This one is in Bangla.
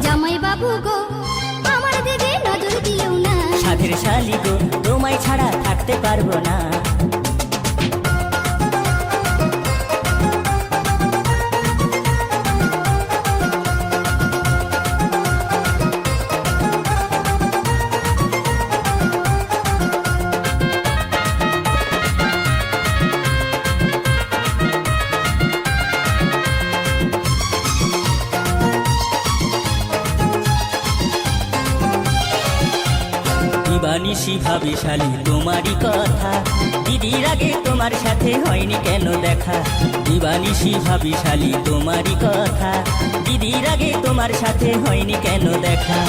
জামাই বাবু গো আমার দিকে নজর দিও না। সাধের শালি গো তোমায় ছাড়া থাকতে পারবো না। দিবানিশি ভাবি শালি তোমারই কথা, দিদির আগে তোমার সাথে হয়নি কেন দেখা। দিবানিশি ভাবি শালি তোমারই কথা, দিদির আগে তোমার সাথে হয়নি কেন দেখা।